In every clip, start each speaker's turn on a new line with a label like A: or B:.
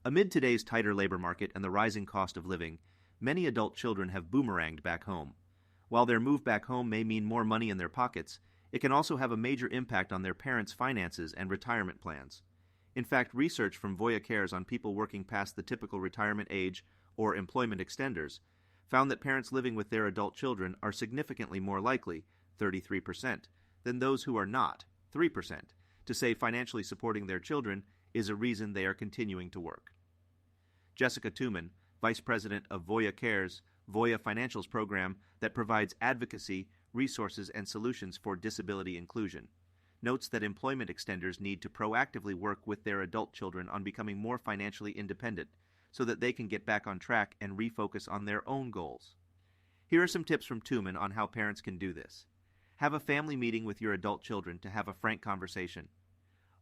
A: Amid today's tighter labor market and the rising cost of living, many adult children have boomeranged back home. While their move back home may mean more money in their pockets, it can also have a major impact on their parents' finances and retirement plans. In fact, research from Voya Cares on people working past the typical retirement age or employment extenders found that parents living with their adult children are significantly more likely, 33%, than those who are not, 3%, to say financially supporting their children is a reason they are continuing to work. Jessica Tuman, Vice President of Voya Cares, Voya Financials program that provides advocacy, resources, and solutions for disability inclusion, notes that employment extenders need to proactively work with their adult children on becoming more financially independent so that they can get back on track and refocus on their own goals. Here are some tips from Tuman on how parents can do this. Have a family meeting with your adult children to have a frank conversation.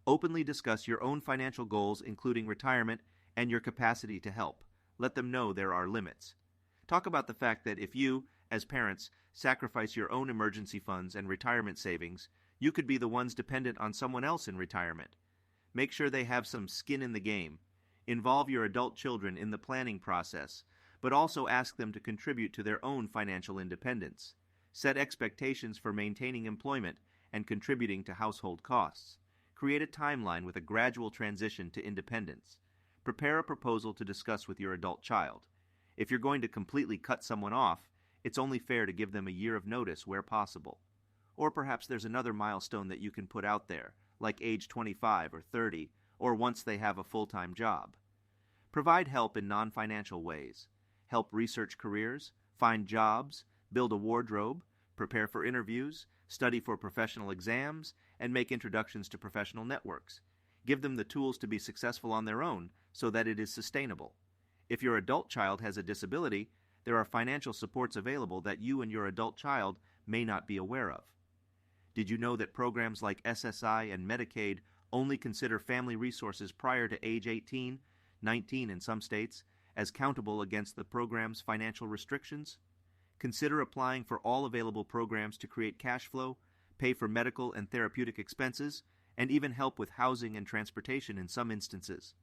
A: Openly discuss your own financial goals, including retirement and your capacity to help. Let them know there are limits. Talk about the fact that if you, as parents, sacrifice your own emergency funds and retirement savings, you could be the ones dependent on someone else in retirement. Make sure they have some skin in the game. Involve your adult children in the planning process, but also ask them to contribute to their own financial independence. Set expectations for maintaining employment and contributing to household costs. Create a timeline with a gradual transition to independence. Prepare a proposal to discuss with your adult child. If you're going to completely cut someone off, it's only fair to give them a year of notice where possible. Or perhaps there's another milestone that you can put out there, like age 25 or 30, or once they have a full-time job. Provide help in non-financial ways. Help research careers, find jobs, build a wardrobe, prepare for interviews, study for professional exams, and make introductions to professional networks. Give them the tools to be successful on their own so that it is sustainable. If your adult child has a disability, there are financial supports available that you and your adult child may not be aware of. Did you know that programs like SSI and Medicaid only consider family resources prior to age 18, 19 in some states, as countable against the program's financial restrictions? Consider applying for all available programs to create cash flow, pay for medical and therapeutic expenses, and even help with housing and transportation in some instances.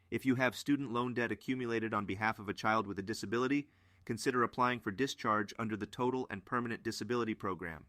A: If you have student loan debt accumulated on behalf of a child with a disability, consider applying for discharge under the Total and Permanent Disability Program.